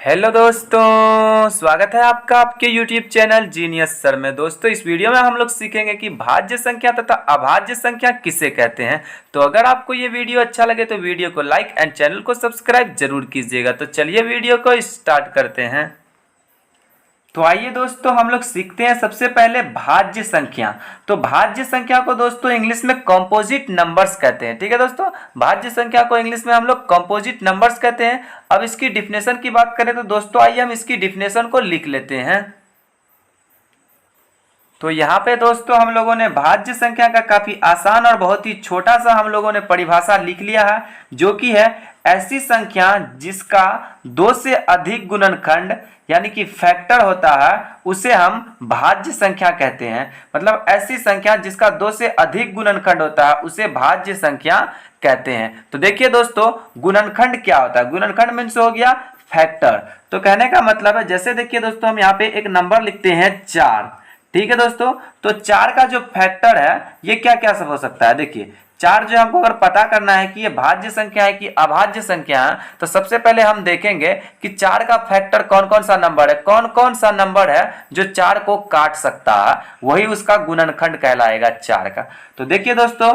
Hello दोस्तों, स्वागत है आपका आपके YouTube चैनल जीनियस सर में। दोस्तों, इस वीडियो में हम लोग सीखेंगे कि भाज्य संख्या तथा अभाज्य संख्या किसे कहते हैं। तो अगर आपको ये वीडियो अच्छा लगे तो वीडियो को लाइक एंड चैनल को सब्सक्राइब जरूर कीजिएगा। तो चलिए वीडियो को स्टार्ट करते हैं। तो आइए दोस्तों, हम लोग सीखते हैं सबसे पहले भाज्य संख्या। तो भाज्य संख्या को दोस्तों इंग्लिश में कंपोजिट नंबर्स कहते हैं। ठीक है दोस्तों, भाज्य संख्या को इंग्लिश में हम लोग कंपोजिट नंबर्स कहते हैं। अब इसकी डिफिनेशन की बात करें तो दोस्तों आइए हम इसकी डिफिनेशन को लिख लेते हैं। तो यहाँ पे दोस्तों हम लोगों ने भाज्य संख्या का काफी आसान और बहुत ही छोटा सा हम लोगों ने परिभाषा लिख लिया है, जो कि है ऐसी संख्या जिसका दो से अधिक गुणनखंड यानी कि फैक्टर होता है उसे हम भाज्य संख्या कहते हैं। मतलब ऐसी संख्या जिसका दो से अधिक गुणनखंड होता है उसे भाज्य संख्या कहते हैं। तो देखिए दोस्तों, गुणनखंड क्या होता है? गुणनखंड मीन्स हो गया फैक्टर। तो कहने का मतलब है, जैसे देखिए दोस्तों, हम यहाँ पे एक नंबर लिखते हैं 4। ठीक है दोस्तों, तो 4 का जो फैक्टर है ये क्या क्या सब हो सकता है। देखिए 4 जो हमको अगर पता करना है कि ये भाज्य संख्या है कि अभाज्य संख्या है, तो सबसे पहले हम देखेंगे कि 4 का फैक्टर कौन कौन सा नंबर है, कौन कौन सा नंबर है जो 4 को काट सकता है, वही उसका गुणनखंड कहलाएगा 4 का। तो देखिए दोस्तों,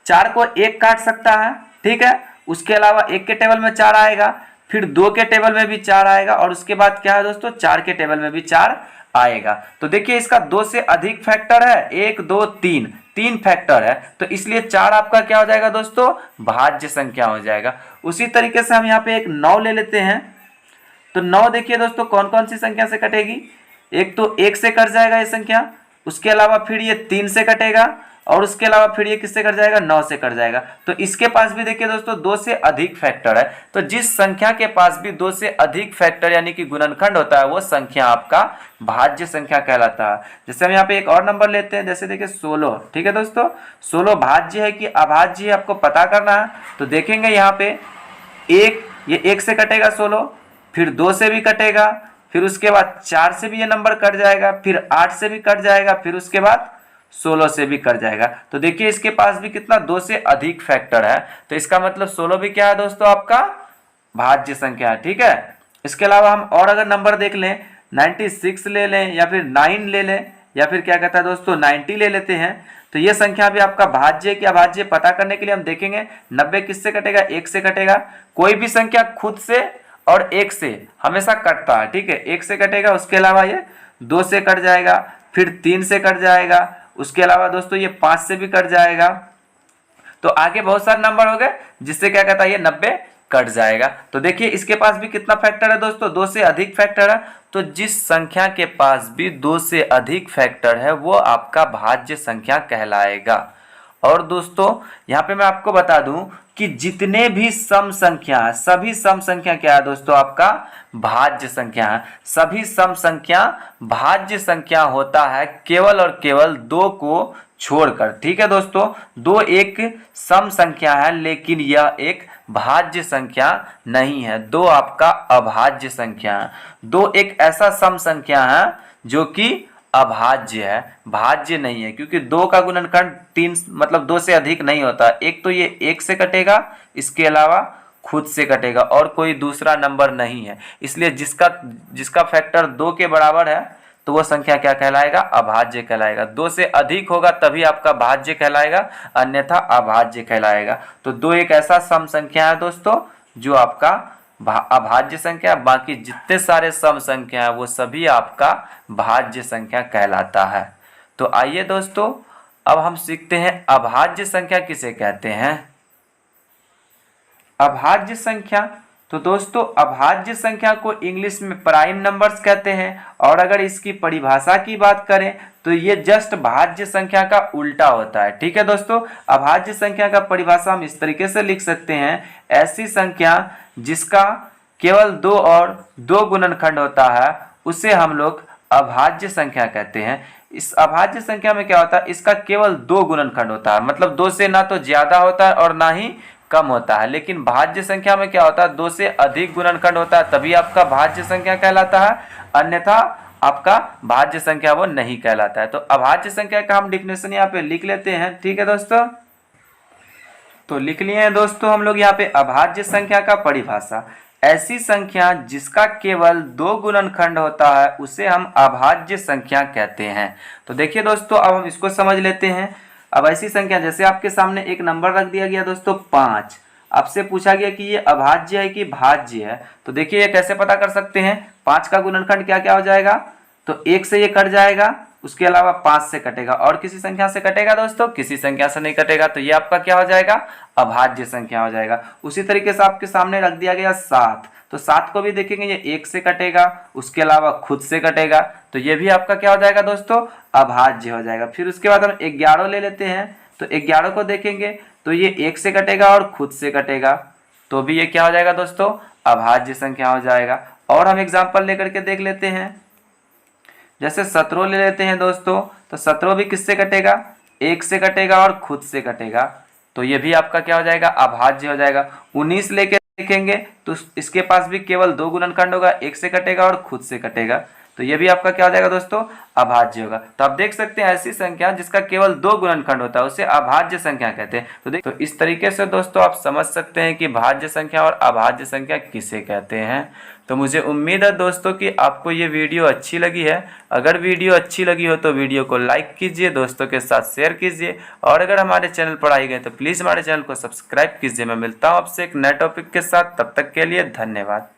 4 को 1 काट सकता है, ठीक है। उसके अलावा 1 के टेबल में 4 आएगा, फिर 2 के टेबल में भी 4 आएगा, और उसके बाद क्या है दोस्तों, 4 के टेबल में भी 4 आएगा। तो देखिए इसका 2 से अधिक फैक्टर है, 1 2 3, 3 फैक्टर है, तो इसलिए 4 आपका क्या हो जाएगा दोस्तों, भाज्य संख्या हो जाएगा। उसी तरीके से हम यहाँ पे एक 9 ले लेते हैं। तो 9 देखिए दोस्तों कौन कौन सी संख्या से कटेगी। एक तो 1 से कट जाएगा ये संख्या, उसके अलावा फिर ये 3 से कटेगा, और उसके अलावा फिर ये किससे कट जाएगा, 9 से कट जाएगा। तो इसके पास भी देखिए दोस्तों 2 से अधिक फैक्टर है। तो जिस संख्या के पास भी 2 से अधिक फैक्टर यानी कि गुणनखंड होता है वो संख्या आपका भाज्य संख्या कहलाता है। जैसे हम यहाँ पे एक और नंबर लेते हैं, जैसे देखिए 16। ठीक है दोस्तों, 16 भाज्य है कि अभाज्य है आपको पता करना है। तो देखेंगे यहाँ पे ये 1 से कटेगा 16, फिर 2 से भी कटेगा, फिर उसके बाद 4 से भी ये नंबर कट जाएगा, फिर 8 से भी कट जाएगा, फिर उसके बाद 16 से भी कट जाएगा। तो देखिए इसके पास भी कितना 2 से अधिक फैक्टर है, तो इसका मतलब 16 भी क्या है दोस्तों, आपका भाज्य संख्या है। ठीक है। इसके अलावा हम और अगर नंबर देख लें, 96 ले लें, या फिर 9 ले लें, या फिर क्या कहता है दोस्तों 90 ले लेते हैं, तो ये संख्या भी आपका भाज्य कि अभाज्य पता करने के लिए हम देखेंगे 90 किससे कटेगा, 1 से कटेगा। कोई भी संख्या खुद से और 1 से हमेशा कटता है। ठीक है, 1 से कटेगा, उसके अलावा ये 2 से कट जाएगा, फिर 3 से कट जाएगा, उसके अलावा दोस्तों ये 5 से भी कट जाएगा। तो आगे बहुत सारे नंबर हो गए जिससे क्या कहता है ये 90 कट जाएगा। तो देखिए इसके पास भी कितना फैक्टर है दोस्तों, 2 से अधिक फैक्टर है। तो जिस संख्या के पास भी 2 से अधिक फैक्टर है वो आपका भाज्य संख्या कहलाएगा। और दोस्तों यहाँ पे मैं आपको बता दूं कि जितने भी सम संख्या है, सभी सम संख्या क्या है दोस्तों, आपका भाज्य संख्या है। सभी सम संख्या भाज्य संख्या होता है केवल और केवल 2 को छोड़कर। ठीक है दोस्तों, 2 एक सम संख्या है लेकिन यह एक भाज्य संख्या नहीं है। 2 आपका अभाज्य संख्या है। 2 एक ऐसा सम संख्या है जो कि अभाज्य है, भाज्य नहीं है, क्योंकि 2 का गुणनखंड 3 मतलब 2 से अधिक नहीं होता। एक तो ये 1 से कटेगा, इसके अलावा खुद से कटेगा, और कोई दूसरा नंबर नहीं है। इसलिए जिसका फैक्टर 2 के बराबर है तो वो संख्या क्या कहलाएगा, अभाज्य कहलाएगा। 2 से अधिक होगा तभी आपका भाज्य कहलाएगा, अन्यथा अभाज्य कहलाएगा। तो 2 एक ऐसा सम संख्या है दोस्तों जो आपका अभाज्य संख्या, बाकी जितने सारे सम संख्या है वो सभी आपका भाज्य संख्या कहलाता है। तो आइए दोस्तों अब हम सीखते हैं अभाज्य संख्या किसे कहते हैं। अभाज्य संख्या, तो दोस्तों अभाज्य संख्या को इंग्लिश में प्राइम नंबर्स कहते हैं, और अगर इसकी परिभाषा की बात करें तो ये जस्ट भाज्य संख्या का उल्टा होता है। ठीक है दोस्तों, अभाज्य संख्या का परिभाषा हम इस तरीके से लिख सकते हैं, ऐसी संख्या जिसका केवल 2 और 2 गुणनखंड होता है उसे हम लोग अभाज्य संख्या कहते हैं। इस अभाज्य संख्या में क्या होता है, इसका केवल 2 गुणनखंड होता है, मतलब 2 से ना तो ज्यादा होता है और ना ही कम होता है। लेकिन भाज्य संख्या में क्या होता है, 2 से अधिक गुणनखंड होता है, तभी आपका भाज्य संख्या कहलाता है, अन्यथा आपका भाज्य संख्या वो नहीं कहलाता है। तो अभाज्य संख्या का हम डिफिनेशन यहाँ पे लिख लेते हैं। ठीक है दोस्तों, तो लिख लिए हैं दोस्तों हम लोग यहाँ पे अभाज्य संख्या का परिभाषा। ऐसी संख्या जिसका केवल 2 गुणनखंड होता है उसे हम अभाज्य संख्या कहते हैं। तो देखिए दोस्तों, अब हम इसको समझ लेते हैं। अब ऐसी संख्या, जैसे आपके सामने एक नंबर रख दिया गया दोस्तों 5, आपसे पूछा गया कि ये अभाज्य है कि भाज्य है। तो देखिए ये कैसे पता कर सकते हैं, 5 का गुणनखंड क्या क्या हो जाएगा, तो 1 से ये कट जाएगा, उसके अलावा 5 से कटेगा, और किसी संख्या से कटेगा दोस्तों, किसी संख्या से नहीं कटेगा, तो ये आपका क्या हो जाएगा, अभाज्य संख्या हो जाएगा। उसी तरीके से आपके सामने रख दिया गया 7, तो 7 को भी देखेंगे ये 1 से कटेगा, उसके अलावा खुद से कटेगा, तो ये भी आपका क्या हो जाएगा दोस्तों, अभाज्य हो जाएगा। फिर उसके बाद हम 11 ले लेते हैं, तो 11 को देखेंगे तो ये 1 से कटेगा और खुद से कटेगा, तो भी ये क्या हो जाएगा दोस्तों, अभाज्य संख्या हो जाएगा। और हम एग्जाम्पल लेकर के देख लेते हैं, जैसे 17 ले लेते हैं दोस्तों, तो 17 भी किससे कटेगा, 1 से कटेगा और खुद से कटेगा, तो ये भी आपका क्या हो जाएगा, अभाज्य हो जाएगा। 19 लेके देखेंगे तो इसके पास भी केवल 2 गुणनखंड होगा, 1 से कटेगा और खुद से कटेगा, तो ये भी आपका क्या हो जाएगा दोस्तों, अभाज्य होगा। तो आप देख सकते हैं ऐसी संख्या जिसका केवल 2 गुणनखंड होता है उसे अभाज्य संख्या कहते हैं। तो इस तरीके से दोस्तों आप समझ सकते हैं कि भाज्य संख्या और अभाज्य संख्या किसे कहते हैं। तो मुझे उम्मीद है दोस्तों कि आपको ये वीडियो अच्छी लगी है। अगर वीडियो अच्छी लगी हो तो वीडियो को लाइक कीजिए, दोस्तों के साथ शेयर कीजिए, और अगर हमारे चैनल पर आए गए तो प्लीज़ हमारे चैनल को सब्सक्राइब कीजिए। मैं मिलता हूँ आपसे एक नए टॉपिक के साथ, तब तक के लिए धन्यवाद।